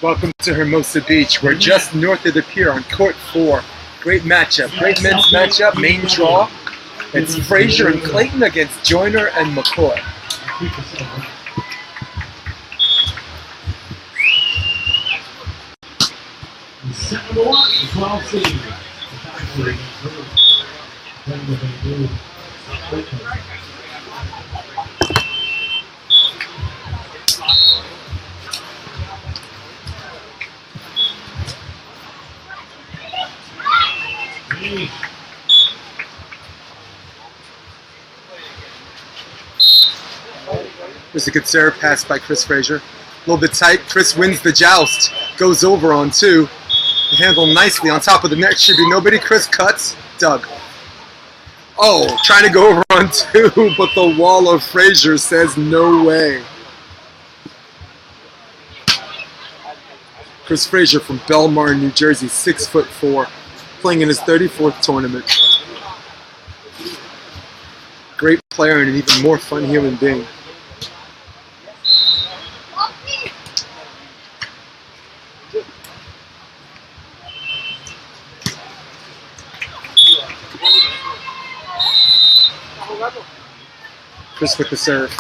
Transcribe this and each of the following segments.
Welcome to Hermosa Beach. We're just north of the pier on court 4. Great matchup, great men's matchup, main draw. It's Fraser and Clayton against Joyner and McCoy. There's a good serve pass by Chris Fraser. A little bit tight. Chris wins the joust. Goes over on 2. Handled nicely on top of the net. Should be nobody. Chris cuts. Doug. Oh, trying to go over on 2, but the wall of Fraser says no way. Chris Fraser from Belmar, New Jersey, 6'4", playing in his 34th tournament. Great player and an even more fun human being. Chris with the serve.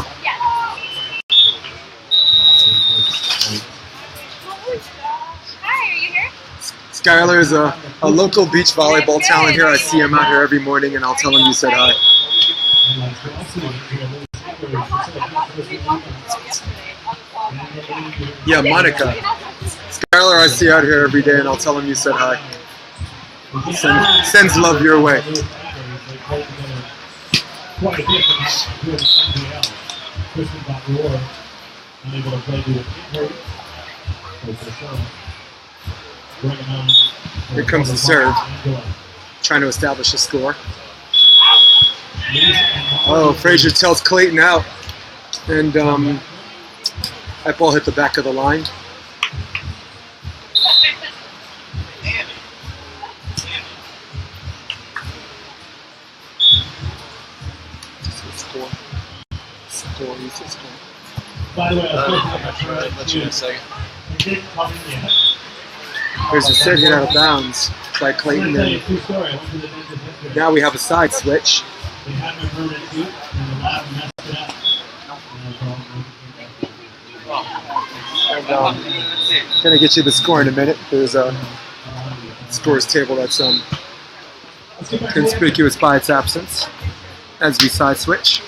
Hi, are you here? Skylar is a local beach volleyball talent here. I see him out here every morning, and I'll tell him you said hi. Yeah, Monica. Skylar I see out here every day, and I'll tell him you said hi. Sends love your way. Here comes the serve. Trying to establish a score. Oh, Fraser tells Clayton out. And that ball hit the back of the line. By the way, I'll let you in a second. There's a set hit out of bounds by Clayton. And now we have a side switch. And gonna get you the score in a minute. There's a scores table that's conspicuous by its absence as we side switch.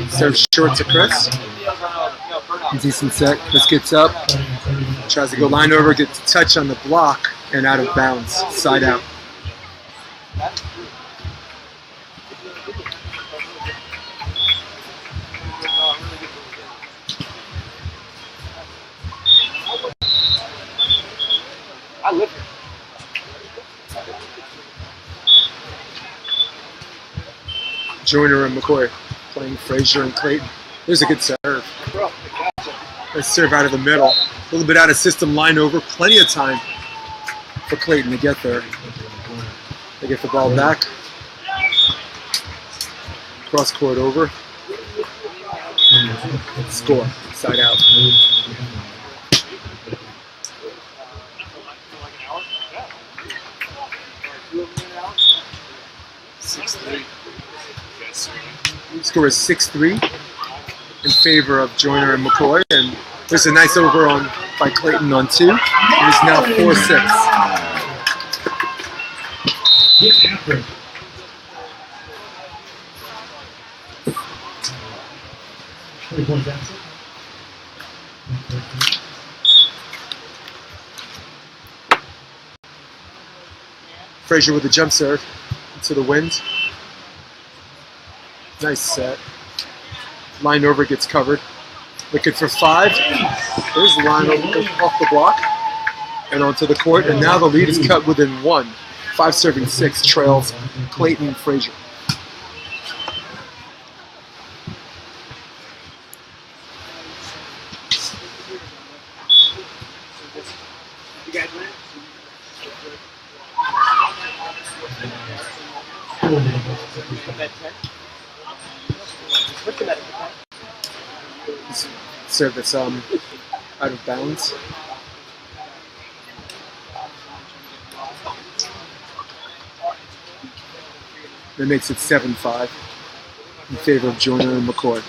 Serve short to Chris. Decent set. Chris gets up. Tries to go line over, gets a touch on the block, and out of bounds. Side out. I live here. Joyner and McCoy playing Fraser and Clayton. There's a good serve. Nice serve out of the middle. A little bit out of system, line over. Plenty of time for Clayton to get there. They get the ball back. Cross court over. Score. Side out. Score is 6-3 in favor of Joyner and McCoy, and there's a nice over on by Clayton on 2. It is now 4-6. Fraser with a jump serve into the wind. Nice set. Line over gets covered. Looking for 5. There's the line over off the block and onto the court. And now the lead is cut within 1. 5-6 trails Clayton and Fraser. You guys Serve that's out of bounds. That makes it 7-5 in favor of Joyner and McCoy.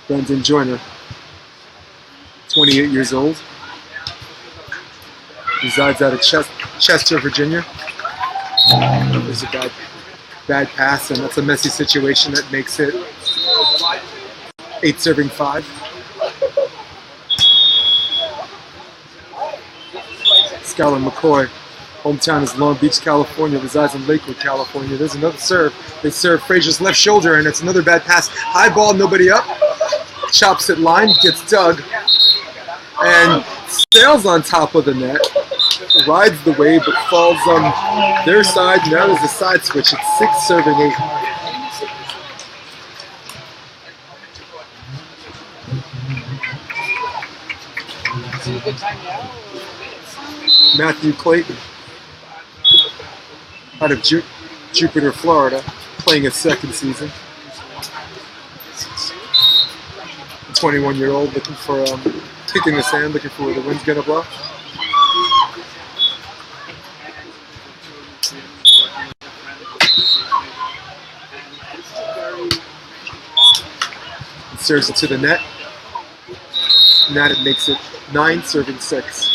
Brendan Joyner, 28 years old, resides out of Chester, Virginia. There's a bad pass, and that's a messy situation that makes it 8-5. Skylar McCoy, hometown is Long Beach, California, resides in Lakewood, California. There's another serve. They serve Fraser's left shoulder, and it's another bad pass. High ball, nobody up. Chops it line, gets dug, and sails on top of the net. Rides the wave, but falls on their side. Now there's a side switch. It's 6-8. Matthew Clayton, out of Jupiter, Florida, playing his second season. 21-year-old looking for kicking the sand, looking for where the wind's gonna blow. Serves it to the net. And that it makes it 9-6.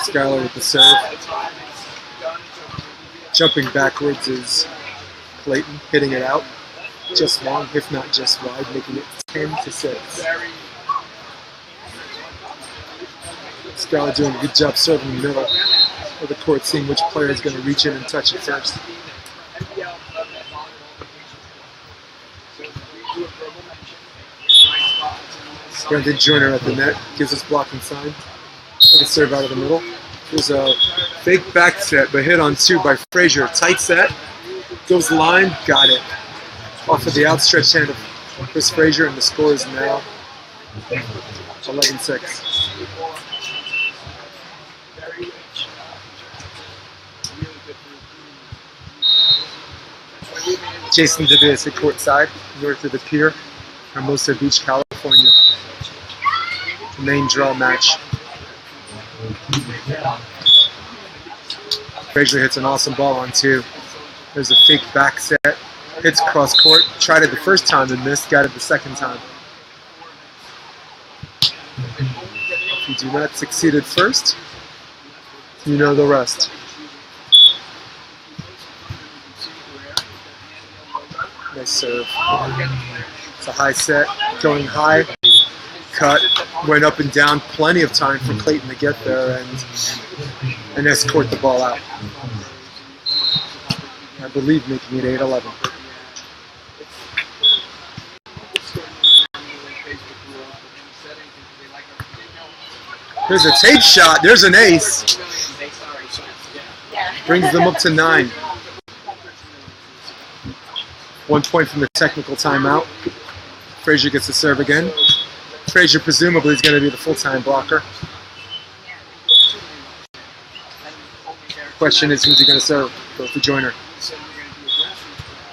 Skylar with the serve. Jumping backwards is Clayton, hitting it out. Just long, if not just wide, making it 10-6. Skylar doing a good job serving the middle of the court, seeing which player is going to reach in and touch it first. Brendan Joyner at the net, gives us blocking sign. With a serve out of the middle. There's a fake back set, but hit on two by Fraser. Tight set, goes line, got it. Off of the outstretched hand of Chris Fraser, and the score is now 11-6. Jason DeVis at courtside, north of the pier, Hermosa Beach, California. Main draw match. Fraser hits an awesome ball on two. There's a fake back set. Hits cross court. Tried it the first time and missed. Got it the second time. If you do not succeed at first, you know the rest. Nice serve. It's a high set. Going high. Cut. Went up and down. Plenty of time for Clayton to get there and escort the ball out. I believe making it 8-11. There's a tape shot. There's an ace. Brings them up to 9. 1 point from the technical timeout. Fraser gets the serve again. Fraser presumably is going to be the full-time blocker. Question is, who's he going to serve? Go to Joyner.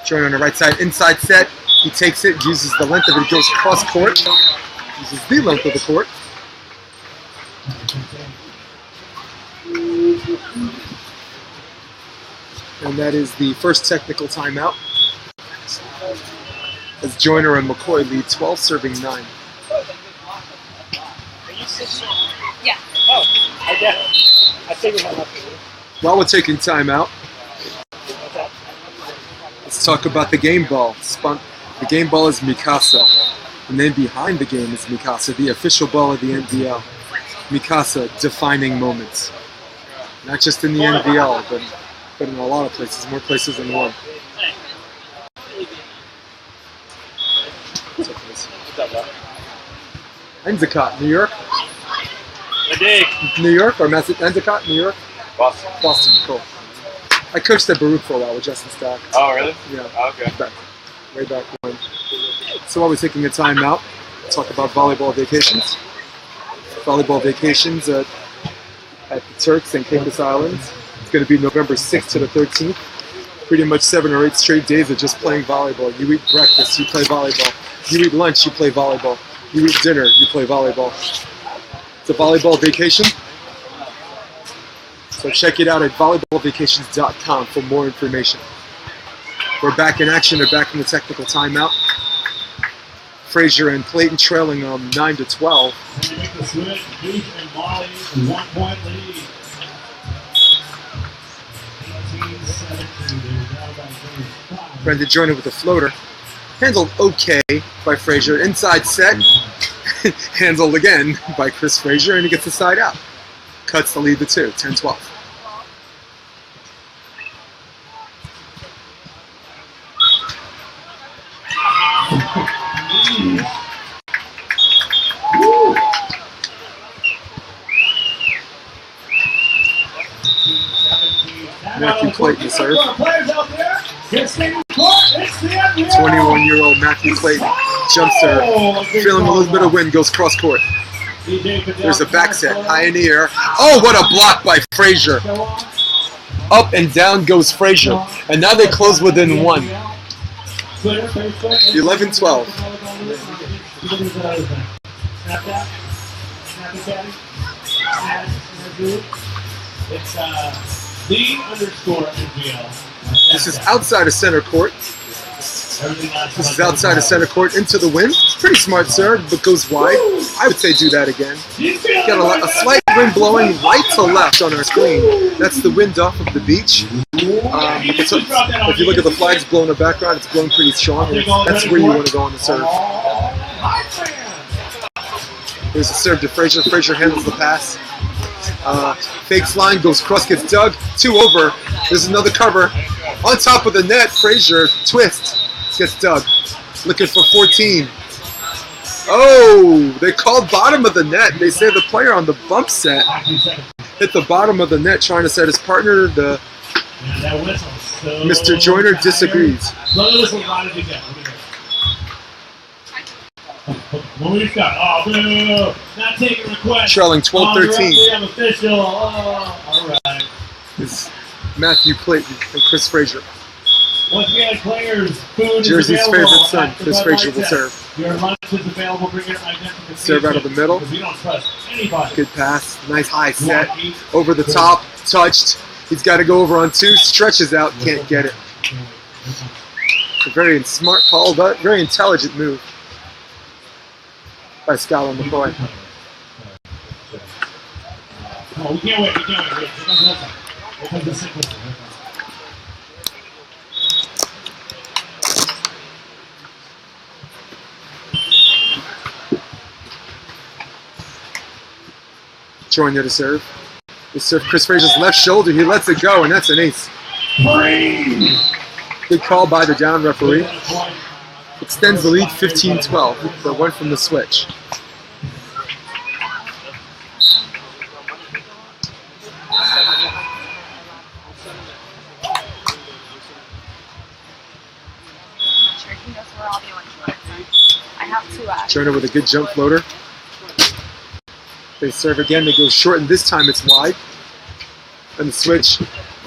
Joyner on the right side, inside set. He takes it, uses the length of it, goes cross court. Uses the length of the court. And that is the first technical timeout. As Joyner and McCoy lead 12, serving 9. Yeah. Oh, I get it. I figured that out. While we're taking timeout, let's talk about the game ball. The game ball is Mikasa. And then behind the game is Mikasa, the official ball of the NBL. Mikasa, defining moments. Not just in the NBL, but in a lot of places, more places than one. Endicott, New York? New York or Endicott, New York? Boston. Boston, cool. I coached at Baruch for a while with Justin Stack. Oh, really? Yeah. Oh, okay. Way back when. So while we're taking a time out, talk about volleyball vacations. Volleyball vacations at the Turks and Caicos Islands. It's going to be November 6th to the 13th. Pretty much 7 or 8 straight days of just playing volleyball. You eat breakfast, you play volleyball. You eat lunch, you play volleyball. You eat dinner, you play volleyball. It's a volleyball vacation. So check it out at volleyballvacations.com for more information. We're back in action. They're back in the technical timeout. Fraser and Clayton trailing 9-12. Make the switch. Duke and Molly, 1 point lead. 18-17. Brendan Joyner with the floater. Handled okay by Fraser. Inside set. Handled again by Chris Fraser, and he gets the side out. Cuts to lead the 2, 10-12. Matthew Clayton to serve. 21-year-old Matthew Clayton jump serve. Feeling a little bit of wind, goes cross court. There's a back set, high in the air. Oh, what a block by Fraser. Up and down goes Fraser. And now they close within 1. 11-12. It's the_NGL. This is outside of center court. This is outside of center court into the wind. Pretty smart serve, but goes wide. I would say do that again. Got a slight wind blowing right to left on our screen. That's the wind off of the beach. If you look at the flags blowing in the background, it's blowing pretty strong. That's where you want to go on the serve. There's a serve to Fraser. Fraser handles the pass. Fakes line, goes cross, gets dug. 2 over. There's another cover. On top of the net, Fraser twist. Gets dug. Looking for 14. Oh, they called bottom of the net. They say the player on the bump set hit the bottom of the net trying to set his partner. Mr. Joyner disagrees. Trailing 12-13. It's Matthew Clayton and Chris Fraser. Once again, players, food Jersey's is favorite available. son, Chris Fraser will serve. Your lunch is available. Bring your identification. Serve out of the middle. We don't trust anybody. Good pass. Nice high set. Over the top. Touched. He's got to go over on 2. Stretches out. Can't get it. It's a very smart call, but very intelligent move by Skylar McCoy. Oh, we can't wait. We can't wait. Here comes the sequence. Joyner to serve. They serve Chris Fraser's left shoulder. He lets it go, and that's an ace. Good call by the down referee. Extends the lead 15-12. The 1 from the switch. Joyner with a good jump floater. They serve again, they go short, and this time it's wide. And the switch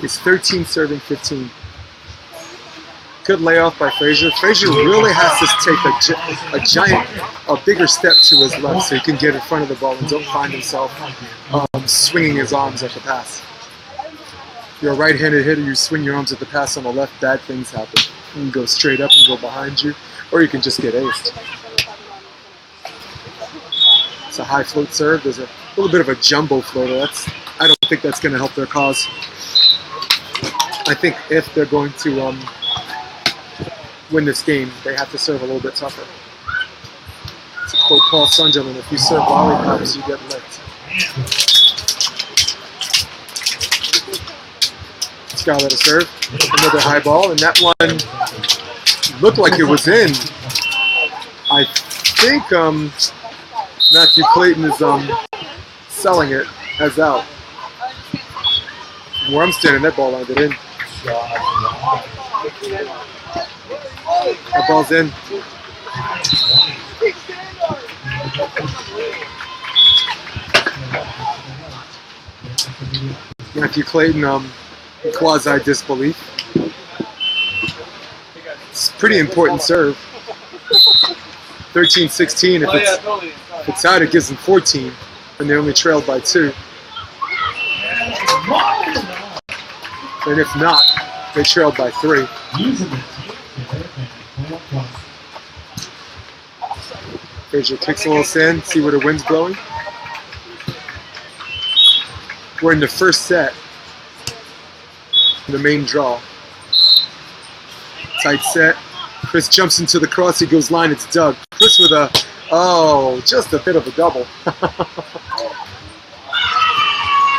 is 13 serving 15. Good layoff by Fraser. Fraser really has to take a bigger step to his left so he can get in front of the ball and don't find himself swinging his arms at the pass. If you're a right-handed hitter, you swing your arms at the pass on the left, bad things happen. You can go straight up and go behind you, or you can just get aced. It's a high float serve. There's a little bit of a jumbo floater. I don't think that's going to help their cause. I think if they're going to win this game, they have to serve a little bit tougher. To quote Paul Sunderland, if you serve lollipops, you get licked. Skylar to serve. Another high ball, and that one looked like it was in. I think Matthew Clayton is selling it as out. Where I'm standing, that ball landed in. That ball's in. Matthew Clayton, quasi-disbelief. It's a pretty important serve. 13-16. If it's out, it gives them 14, and they're only trailed by 2. And if not, they trailed by 3. Fraser kicks a little sand, see where the wind's blowing. We're in the first set, the main draw. Tight set. Chris jumps into the cross, he goes line, it's Doug. Chris with just a bit of a double.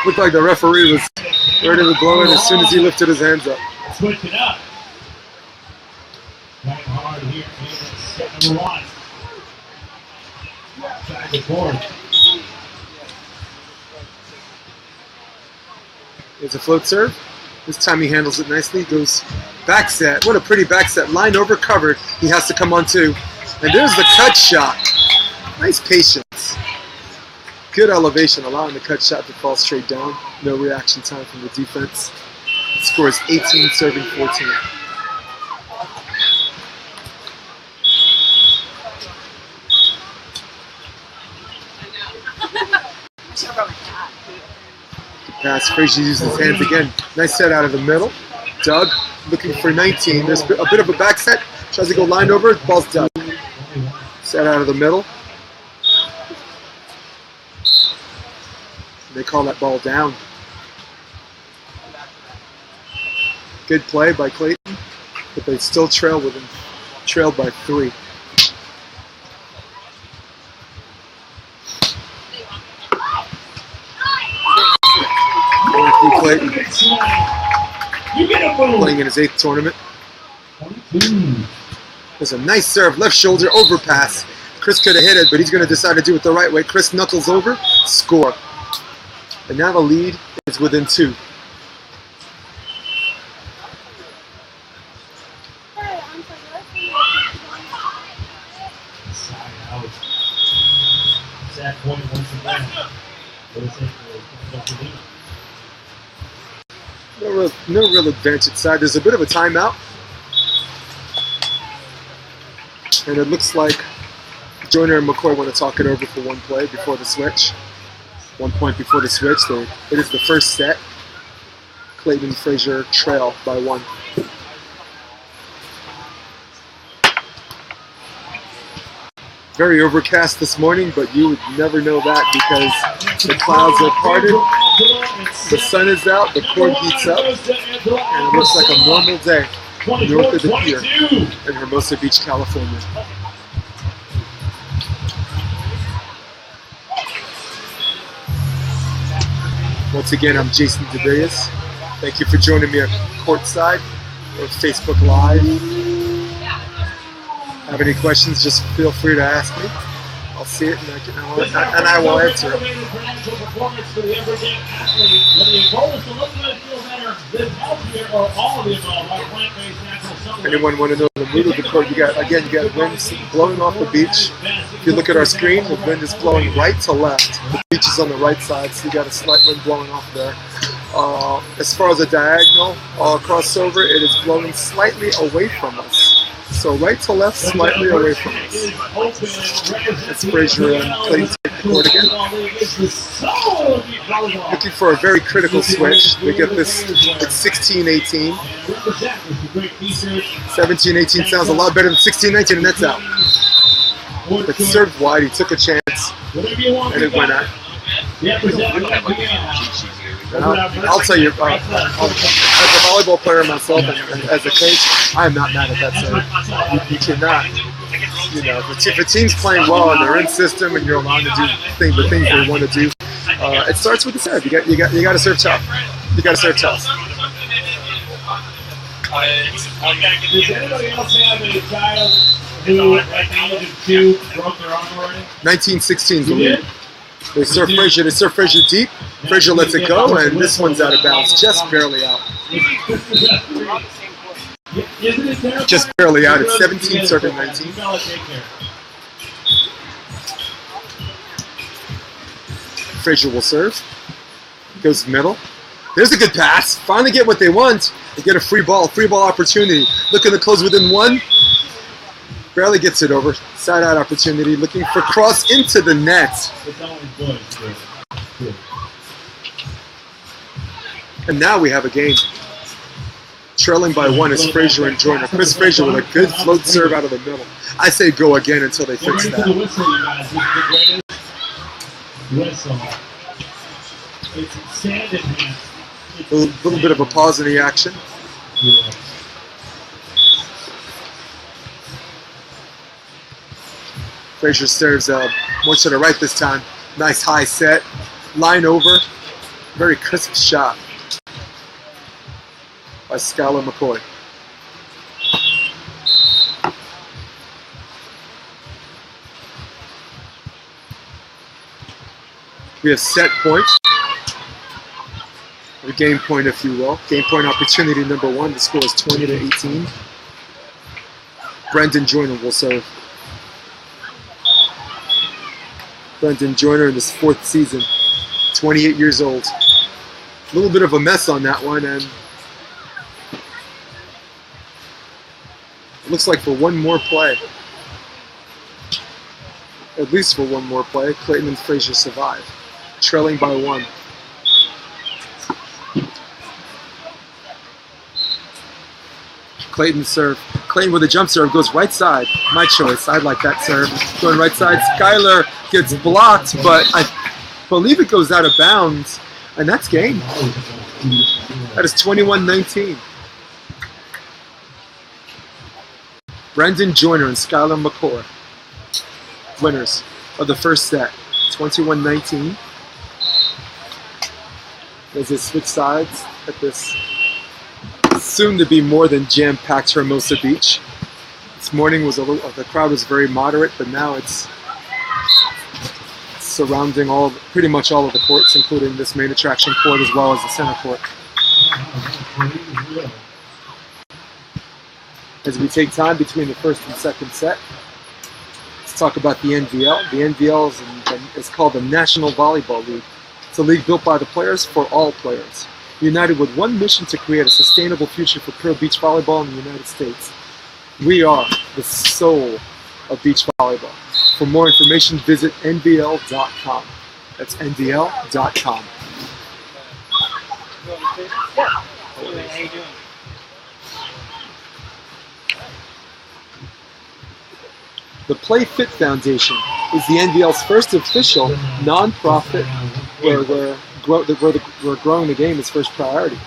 Looked like the referee was ready to blow it as soon as he lifted his hands up. Switch it up. Back hard here. Number 1. Back and forth. There's a float serve. This time he handles it nicely. Goes back set. What a pretty back set. Line over covered. He has to come on 2. And there's the cut shot. Nice patience. Good elevation, allowing the cut shot to fall straight down. No reaction time from the defense. It scores 18, serving 14. Pass. Fraser uses his hands again. Nice set out of the middle. Doug looking for 19. There's a bit of a back set. Tries to go line over. Ball's Doug. Set out of the middle. They call that ball down. Good play by Clayton, but they still trail with him. Trailed by 3. Clayton playing in his 8th tournament. There's a nice serve, left shoulder overpass. Chris could have hit it, but he's going to decide to do it the right way. Chris knuckles over, score. And now the lead is within 2. No real advantage side. There's a bit of a timeout. And it looks like Joyner and McCoy want to talk it over for one play before the switch. 1 point before the switch. It is the first set. Clayton and Fraser trail by 1. Very overcast this morning, but you would never know that because the clouds are parted, the sun is out, the court heats up, and it looks like a normal day north of the pier in Hermosa Beach, California. Once again, I'm Jason DeVilliers. Thank you for joining me at courtside or Facebook Live. Have any questions, just feel free to ask me. I'll see it and I will answer it. Anyone want to know the mood of the court? You got winds blowing off the beach. If you look at our screen, the wind is blowing right to left. The beach is on the right side, so you got a slight wind blowing off there. As far as a diagonal crossover, it is blowing slightly away from us. So right to left, slightly away from us. It's Fraser and Clayton take the court again. Looking for a very critical switch. They get this, it's 16-18. 17-18 sounds a lot better than 16-19, and that's out. But served wide, he took a chance, and it went out. I'll tell you, as a volleyball player myself and as a coach, I am not mad at that serve. You cannot, if a team's playing well and they're in system and you're allowed to do the things they want to do, it starts with the serve. You got to serve tough. You got to serve tough. Does anybody else have a child who, like age of 2, broke their arm already? 19-16 is the lead. They serve Fraser. They serve Fraser deep. Fraser lets it go, and this one's out of bounds, just barely out. Just barely out. It's 17 serving 19. Fraser will serve. Goes middle. There's a good pass. Finally get what they want. They get a free ball opportunity. Looking to close within one. Barely gets it over. Side out opportunity. Looking for cross into the net. And now we have a game. Trailing by one is Fraser and Joyner. Chris Fraser with a good float serve out of the middle. I say go again until they fix that. A little bit of a pause in the action. Fraser serves more to the right this time. Nice high set. Line over. Very crisp shot by McCoy. We have set point. Or game point, if you will. Game point opportunity number one. The score is 20-18. Brendan Joyner will serve. Brendan Joyner in his 4th season. 28 years old. A little bit of a mess on that one, and it looks like for one more play, at least for one more play, Clayton and Fraser survive, trailing by one. Clayton serve. Clayton with a jump serve goes right side. My choice. I like that serve. Going right side. Skyler gets blocked, but I believe it goes out of bounds, and that's game. That is 21-19. Brendan Joyner and Skylar McCoy, winners of the first set, 21-19. As they switch sides at this soon to be more than jam-packed Hermosa Beach. This morning was the crowd was very moderate, but now it's surrounding pretty much all of the courts, including this main attraction court as well as the center court. As we take time between the first and second set, let's talk about the NVL. The NVL is called the National Volleyball League. It's a league built by the players for all players, united with one mission to create a sustainable future for pro beach volleyball in the United States. We are the soul of beach volleyball. For more information, visit nvl.com. That's nvl.com. How you doing? The Play Fit Foundation is the NVL's first official non-profit where growing the game is first priority.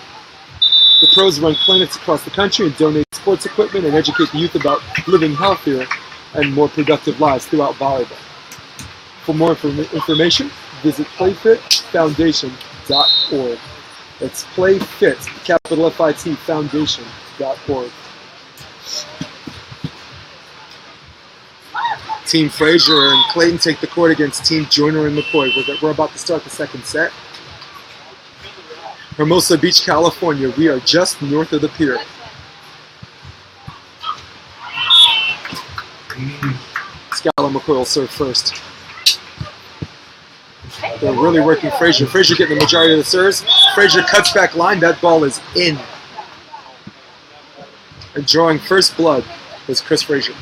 The pros run clinics across the country and donate sports equipment and educate the youth about living healthier and more productive lives throughout volleyball. For more information, visit playfitfoundation.org. That's playfit, capital F-I-T, foundation.org. Team Fraser and Clayton take the court against Team Joyner and McCoy. We're about to start the second set. Hermosa Beach, California. We are just north of the pier. Skylar McCoy will serve first. They're really working Fraser. Fraser getting the majority of the serves. Fraser cuts back line. That ball is in. And drawing first blood was Chris Fraser.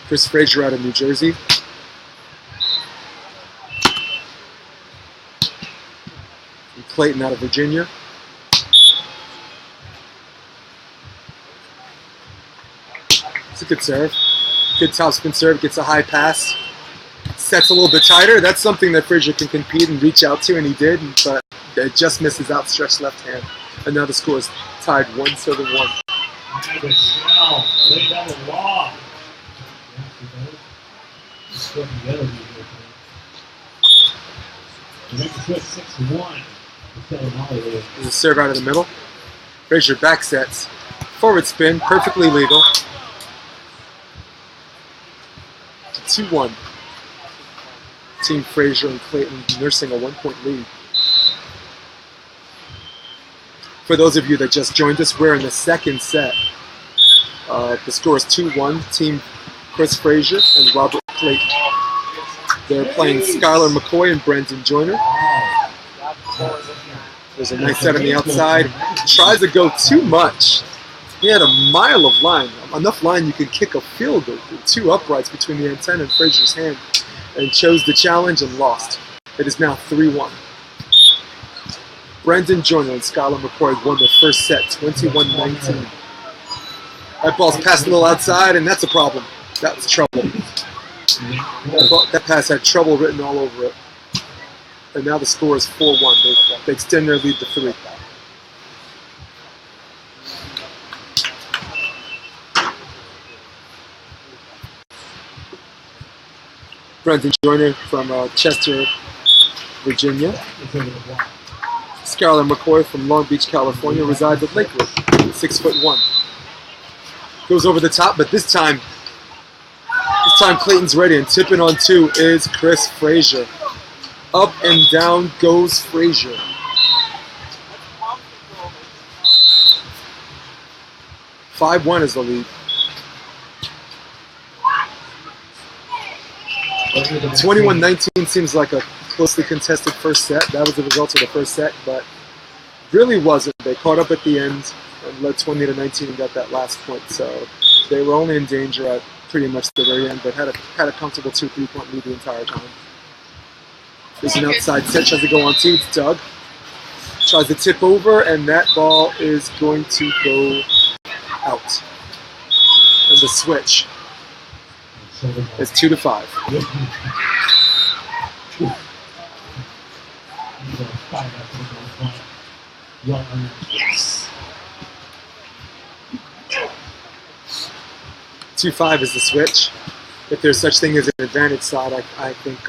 Chris Fraser out of New Jersey. And Clayton out of Virginia. It's a good serve. Good topspin serve, gets a high pass. Sets a little bit tighter. That's something that Fraser can compete and reach out to, and he did, but it just missed his outstretched left hand. And now the score is tied 1-1. Lay down the law. There's a serve out of the middle. Fraser back sets. Forward spin, perfectly legal. 2-1. Team Fraser and Clayton nursing a 1-point lead. For those of you that just joined us, we're in the second set. The score is 2-1. Team Chris Fraser and Robert Clayton. They're playing Skylar McCoy and Brendan Joyner. There's a nice set on the outside. Tries to go too much. He had a mile of line. Enough line you can kick a field goal. 2 uprights between the antenna and Fraser's hand. And chose the challenge and lost. It is now 3-1. Brendan Joyner and Skylar McCoy won the first set, 21-19. That ball's passed a little outside, and that's a problem. That's trouble. That pass had trouble written all over it. And now the score is 4-1. They extend their lead to 3. Brendan Joyner from Chester, Virginia. Skylar McCoy from Long Beach, California, resides at Lakewood, 6'1". Goes over the top, but this time Clayton's ready, and tipping on 2 is Chris Fraser. Up and down goes Fraser. "5-1 is the lead. 21-19 seems like a closely contested first set. That was the result of the first set, but really wasn't. They caught up at the end and led 20-19 and got that last point. So they were only in danger at pretty much the very end, but had a comfortable 2-3-point lead the entire time. There's an outside set, tries to go on 2. It's Doug. Tries to tip over, and that ball is going to go out. And the switch is 2-5. Yes. 2-5 is the switch. If there's such thing as an advantage side, I think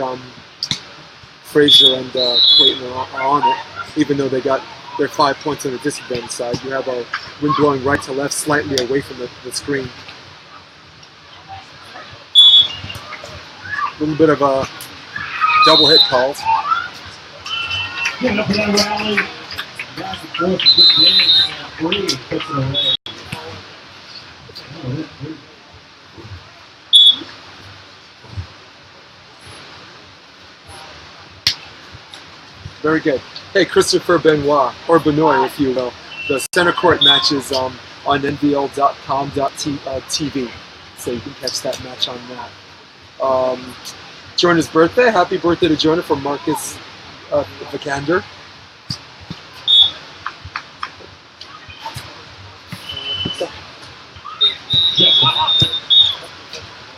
Fraser and Clayton are on it, even though they got their 5 points on the disadvantage side. You have a wind blowing right to left, slightly away from the screen. A little bit of a double hit calls. Getting up for that rally. Back and forth, good game, and 3 puts it away. Very good. Hey, Christopher Benoit, or Benoit, if you will. The center court matches on nvl.com.tv, so you can catch that match on that. Joyner's birthday. Happy birthday to Joyner from Marcus Vikander.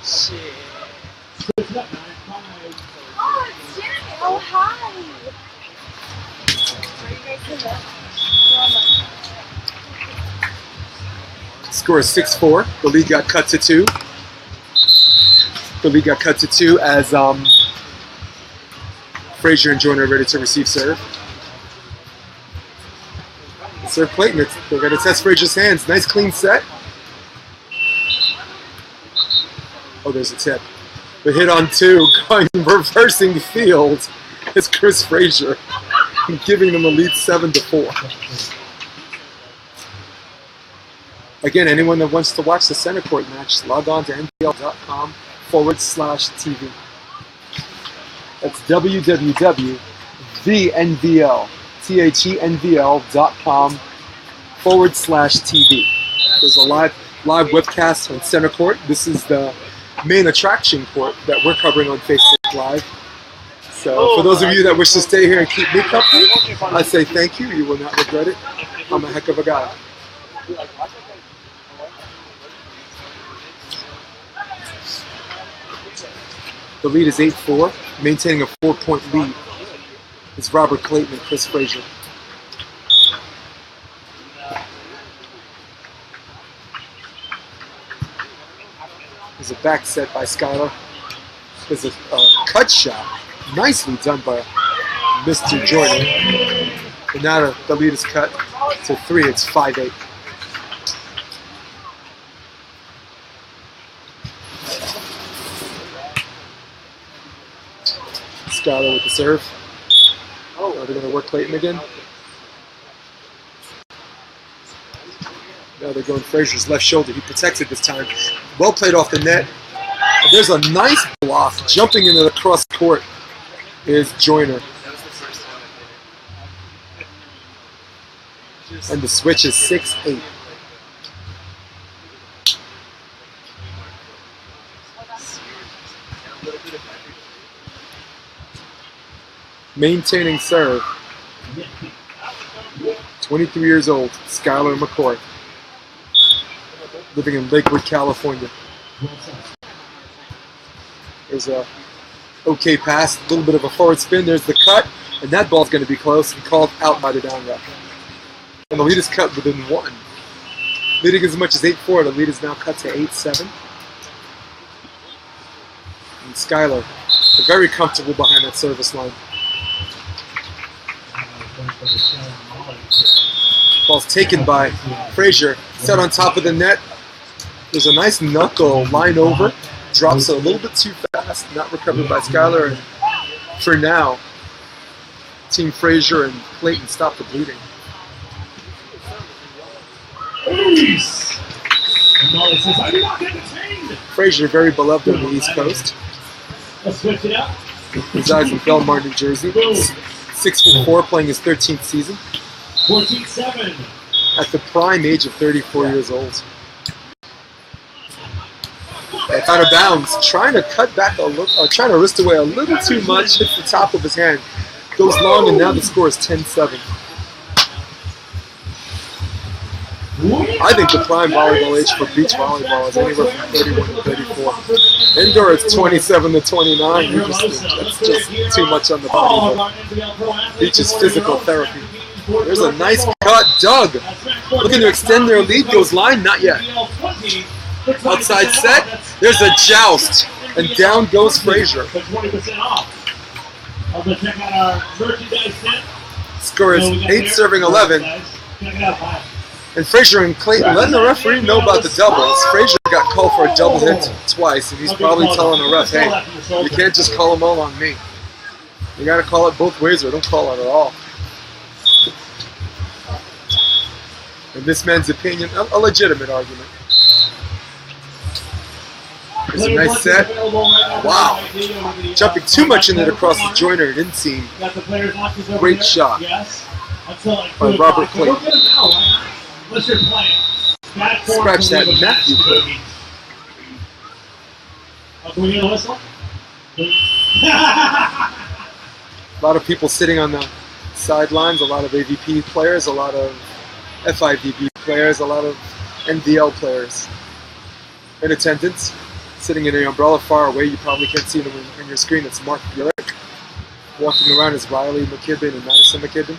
Shit. Oh, it's Jenny. Oh, hi. Score is 6-4. The lead got cut to 2. The lead got cut to 2 as Fraser and Joyner are ready to receive serve. Serve Clayton. They're going to test Fraser's hands. Nice clean set. Oh, there's a tip. The hit on 2, going reversing the field, is Chris Fraser, giving them a lead 7-4. Again, anyone that wants to watch the center court match, log on to nvl.com/TV. That's www.thenvl.com/TV. There's a live webcast on center court. This is the main attraction court that we're covering on Facebook Live. So for those of you that wish to stay here and keep me company, I say thank you. You will not regret it. I'm a heck of a guy. The lead is 8-4, maintaining a 4-point lead. It's Robert Clayton and Chris Fraser. There's a back set by Skylar. There's a cut shot. Nicely done by Mr. Joyner. And now the lead is cut to 3. It's 5-8. Skyler with the serve. Are they going to work Clayton again? No, they're going Fraser's left shoulder. He protects it this time. Well played off the net. And there's a nice block. Jumping into the cross court is Joyner. And the switch is 6-8. Maintaining serve. 23 years old, Skyler McCoy. Living in Lakewood, California. There's a okay pass, a little bit of a forward spin. There's the cut, and that ball's going to be close and called out by the down ref. And the lead is cut within 1. Leading as much as 8-4, the lead is now cut to 8-7. And Skyler, very comfortable behind that service line. Ball's taken by Fraser, set on top of the net. There's a nice knuckle line over, drops it a little bit too fast, not recovered by Skyler. And for now, Team Fraser and Clayton stop the bleeding. Fraser, very beloved on the East Coast. Resides in Belmar, New Jersey. 6'4", playing his 13th season. 14-7. At the prime age of 34 years old. Out of bounds, trying to cut back a little, trying to wrist away a little too much, hits the top of his hand, goes long, and now the score is 10-7. I think the prime volleyball age for beach volleyball is anywhere from 31 to 34. Indoor, it's 27 to 29. That's just too much on the body. But beach is physical therapy. There's a nice cut. Doug looking to extend their lead. Goes line, not yet. Outside set. There's a joust, and down goes Fraser. Score is 8 serving 11. And Fraser and Clayton letting the referee know about the doubles. Fraser got called for a double hit twice, and he's probably telling the ref, hey, you can't just call them all on me. You got to call it both ways or don't call it at all. In this man's opinion, a legitimate argument. There's a nice set. Wow. Jumping too much into the cross the Joyner, it didn't seem. Great shot by Robert Clayton. Scratch that Matthew Clayton. A lot of people sitting on the sidelines, a lot of AVP players, a lot of FIVB players, a lot of NDL players in attendance. Sitting in an umbrella far away, you probably can't see them on your screen. It's Mark Burick. Walking around is Riley McKibben and Madison McKibben.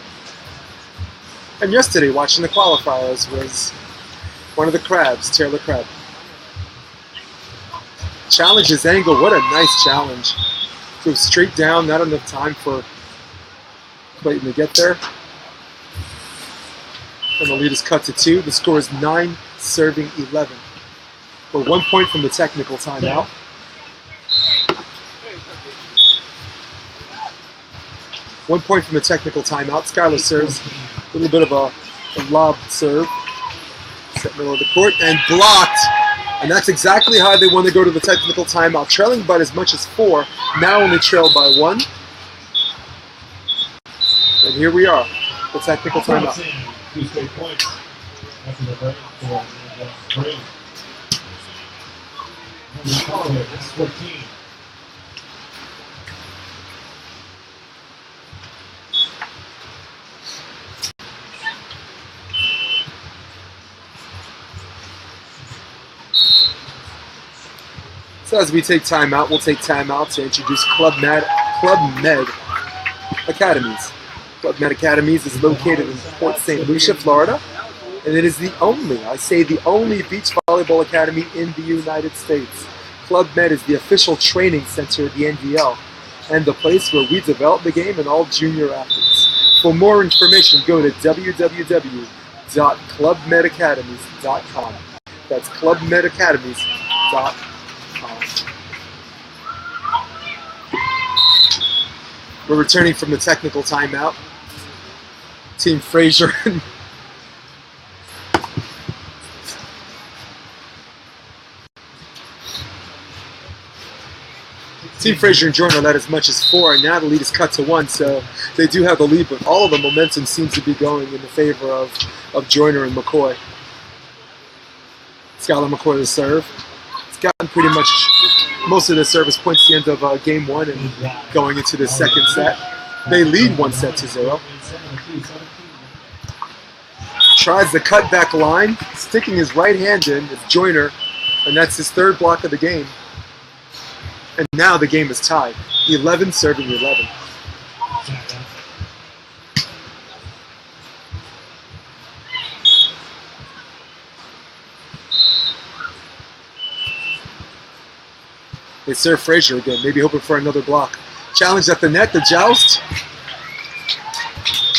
And yesterday, watching the qualifiers was one of the Crabs, Taylor Crab. Challenges angle, what a nice challenge. Goes straight down, not enough time for Clayton to get there. And the lead is cut to 2. The score is 9 serving 11. We're 1 point from the technical timeout. One point from the technical timeout. Skyler serves a little bit of a lob serve. Set middle of the court and blocked. And that's exactly how they want to go to the technical timeout. Trailing by as much as 4. Now only trailed by 1. And here we are. The technical timeout. 2 straight points. After the break for break. 14. So as we take time out, we'll take time out to introduce Club Med Academies. Club Med Academies is located in Port St. Lucia, Florida, and it is the only, I say the only beach volleyball academy in the United States. Club Med is the official training center of the NVL and the place where we develop the game and all junior athletes. For more information, go to www.clubmedacademies.com. That's clubmedacademies.com. We're returning from the technical timeout. Team Fraser and Team Fraser and Joyner led as much as 4, and now the lead is cut to 1, so they do have the lead, but all of the momentum seems to be going in the favor of Joyner and McCoy. Skylar McCoy to serve. It's gotten pretty much most of the service points at the end of game 1 and going into the second set. They lead 1-0. Tries the cutback line, sticking his right hand in is Joyner, and that's his 3rd block of the game. And now the game is tied. 11 serving 11. They serve Fraser again, maybe hoping for another block. Challenge at the net, the joust.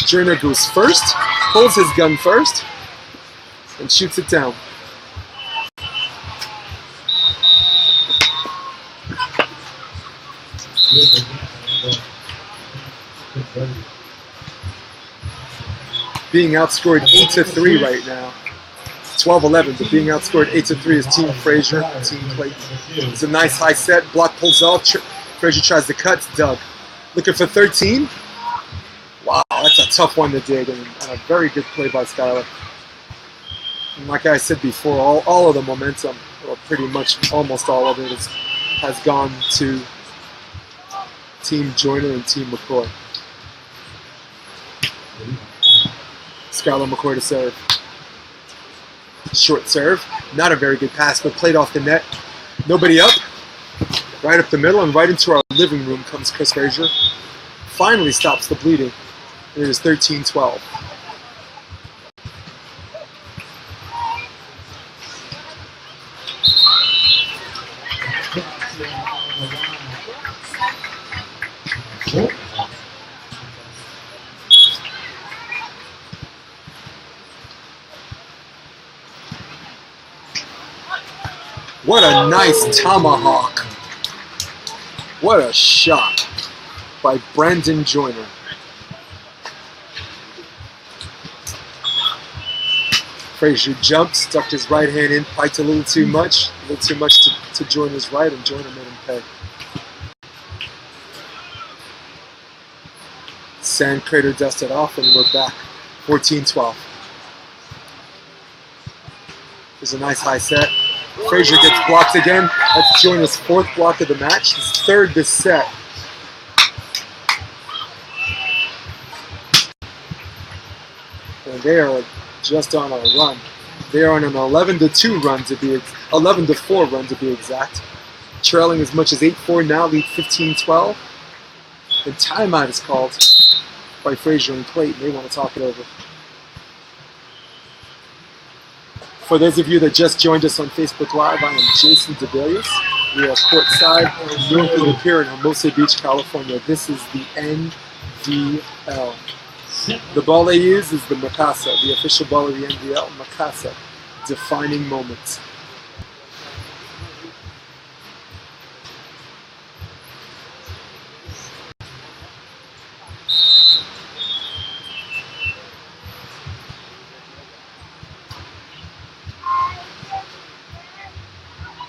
Joyner goes first, pulls his gun first, and shoots it down. Being outscored 8-3 right now. 12-11, but being outscored 8-3 is Team Fraser and Team Clayton. It's a nice high set. Block pulls off. Fraser tries to cut. It's Doug. Looking for 13. Wow, that's a tough one to dig, and a very good play by Skylar. And like I said before, all of the momentum, or pretty much almost all of it, has gone to Team Joyner and Team McCoy. Skylar McCoy to serve. Short serve. Not a very good pass, but played off the net. Nobody up. Right up the middle, and right into our living room comes Chris Fraser. Finally stops the bleeding. And it is 13-12. What a nice tomahawk. What a shot by Brandon Joyner. Fraser jumped, stuck his right hand in, piked a little too much to Joyner's right, and Joyner made him pay. Sand crater dusted off, and we're back. 14-12. There's a nice high set. Fraser gets blocked again. That's Joyner's 4th block of the match, his 3rd this set. And they are just on a run. They are on an 11-2 run to be 11-4 run to be exact. Trailing as much as 8-4 now, lead 15-12. And timeout is called by Fraser and Clayton. They want to talk it over. For those of you that just joined us on Facebook Live, I am Jason DeBelius. We are courtside north of the pier in Hermosa Beach, California. This is the NVL. The ball they use is the Mikasa, the official ball of the NVL, Mikasa, defining moments.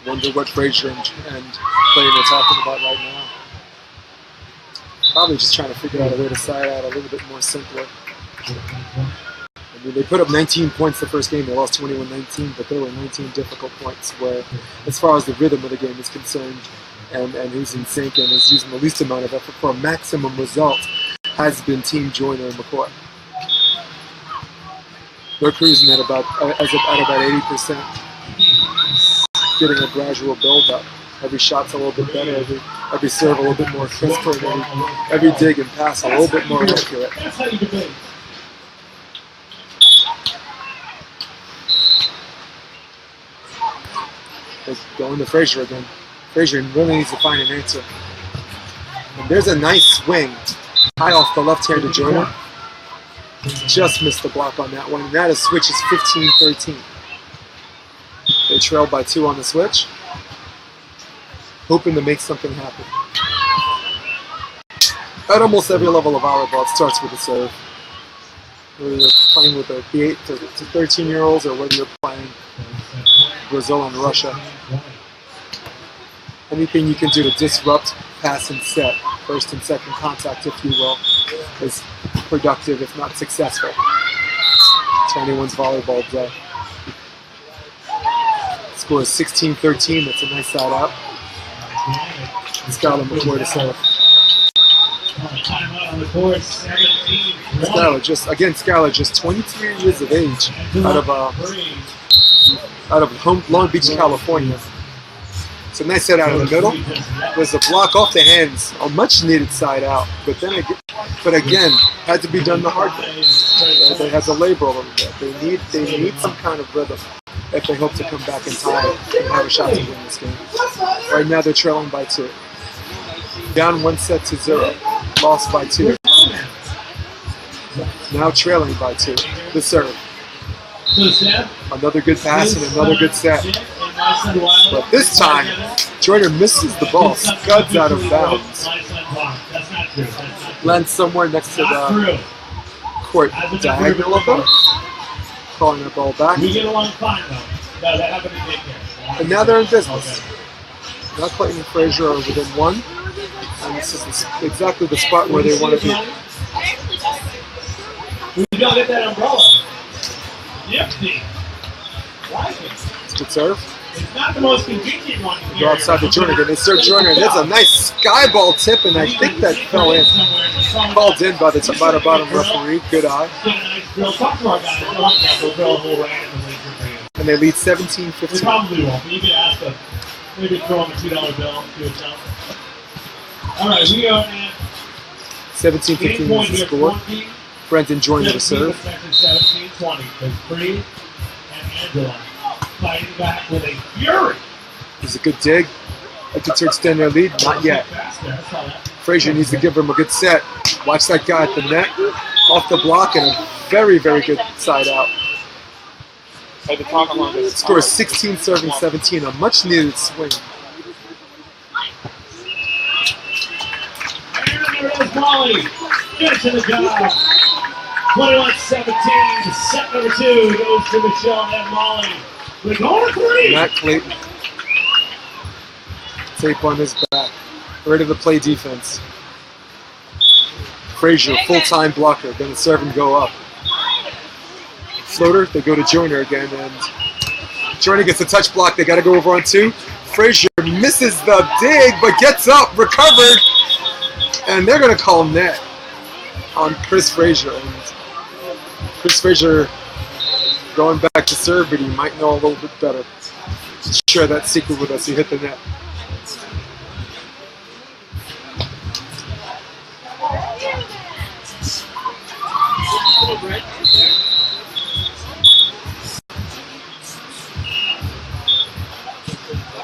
Wonder what Fraser and Clayton are talking about right now. Probably just trying to figure out a way to side out a little bit more simpler. I mean, they put up 19 points the first game. They lost 21-19, but there were 19 difficult points where, as far as the rhythm of the game is concerned, and who's in sync and is using the least amount of effort for a maximum result, has been Team Joyner and McCoy. They're cruising at about 80%. Getting a gradual build-up. Every shot's a little bit better, every serve a little bit more crisper, and every dig and pass a little bit more accurate. They're going to Fraser again. Fraser really needs to find an answer. And there's a nice swing. High off the left hand to Joyner. Just missed the block on that one. And that is switch is 15-13. They trail by 2 on the switch, hoping to make something happen. At almost every level of volleyball, it starts with a serve. Whether you're playing with the 8 to 13-year-olds or whether you're playing Brazil and Russia. Anything you can do to disrupt, pass, and set, first and second contact, if you will, is productive, if not successful, to anyone's volleyball day. Score is 16-13. That's a nice side out. Skylar McCoy to serve. Skylar just 23 years of age out of Long Beach, California. It's a nice set out of the middle. There's a block off the hands, a much needed side out, but again, had to be done the hard way. They had to labor a little bit. They need some kind of rhythm if they hope to come back and tie and have a shot to win this game. Right now they're trailing by 2. Down 1-0. Lost by 2. Now trailing by 2. The serve. Another good pass and another good set. But this time, Joyner misses the ball, scuds out of bounds. Lands somewhere next to the court diagonal of them. Calling the ball back. And now they're in business. Now Clayton and Fraser are within 1. And this is exactly the spot where they want to be. We don't get that umbrella. Nifty. It's a good serve. It's not the most convenient one. Go outside the Joyner again. They serve Joyner. There's a nice sky ball tip, and I think that fell in. Called in by the bottom referee. Good eye. And they lead 17-15. They probably won't, but you can ask them. Maybe throw them a $2 bill to a jump. All right, we are at 17-15 is the score. Brendan Joyner to serve. 17-20. There's Bree and Angela fighting back with a fury. There's a good dig. Looking to extend their lead. Not yet. Fraser needs to give them a good set. Watch that guy at the net. Off the block and a very, very good side out. Score is 16-17. A much needed swing. And there is Molly. Finishing the job. 21-17. Set number 2 goes to Michelle and Molly. We're going to 3. Matt Clayton. Tape on his back. Ready to play defense. Fraser, full-time blocker. Going to serve and go up. Floater, they go to Joyner again, and Joyner gets a touch block. They got to go over on 2. Fraser misses the dig, but gets up, recovered, and they're going to call net on Chris Fraser. And Chris Fraser going back to serve, but he might know a little bit better. Share that secret with us. He hit the net.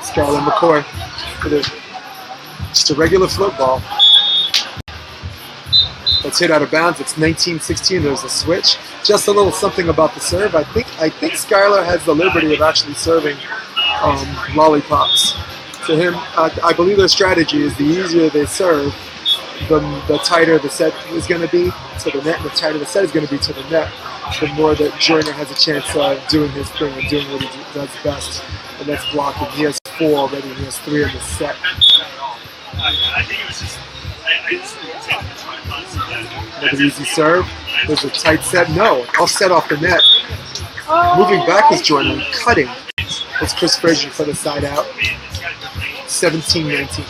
Skylar McCoy with just a regular float ball. That's hit out of bounds. It's 19-16. There's a switch. Just a little something about the serve. I think Skylar has the liberty of actually serving lollipops. To him, I believe their strategy is the easier they serve, the tighter the set is going to be to the net, and the tighter the set is going to be to the net, the more that Joyner has a chance of doing his thing and doing what he does best, and that's blocking. He has 4 already, and he has 3 in the set. Another easy serve. There's a tight set. No, all set off the net. Moving back is Joyner, cutting. It's Chris Fraser for the side out. 17-19.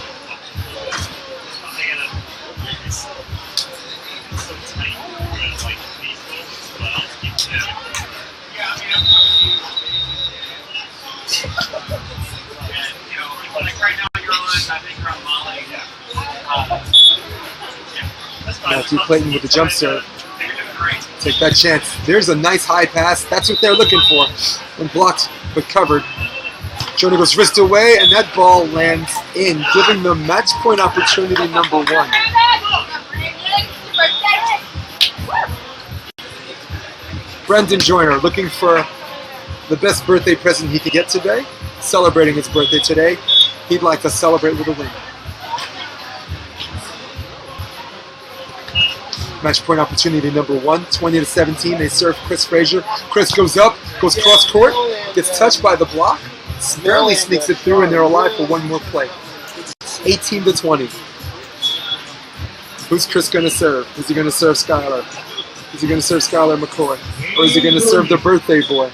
Matthew Clayton with the jump serve. Take that chance. There's a nice high pass. That's what they're looking for. And blocked, but covered. Joyner goes wrist away, and that ball lands in, giving them match point opportunity number 1. Brendan Joyner looking for the best birthday present he could get today. Celebrating his birthday today. He'd like to celebrate with a win. Match point opportunity number 1, 20-17. They serve Chris Fraser. Chris goes up, goes cross court, gets touched by the block, barely sneaks it through, and they're alive for one more play. 18-20. Who's Chris going to serve? Is he going to serve Skylar? Is he going to serve Skylar McCoy? Or is he going to serve the birthday boy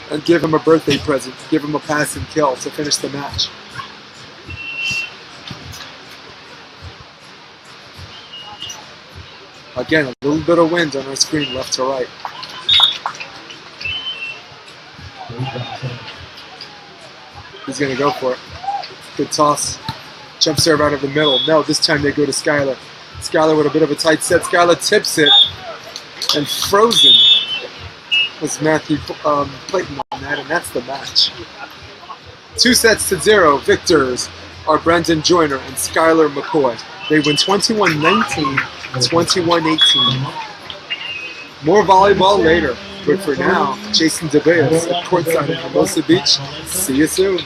and give him a birthday present, give him a pass and kill to finish the match? Again, a little bit of wind on our screen left to right. He's going to go for it. Good toss. Jump serve out of the middle. No, this time they go to Skylar. Skylar with a bit of a tight set. Skylar tips it. And frozen was Matthew Clayton on that, and that's the match. 2-0. Victors are Brendan Joyner and Skylar McCoy. They win 21-19, 21-18. More volleyball later, but for now, Jason DeBeas at courtside in Hermosa Beach. See you soon.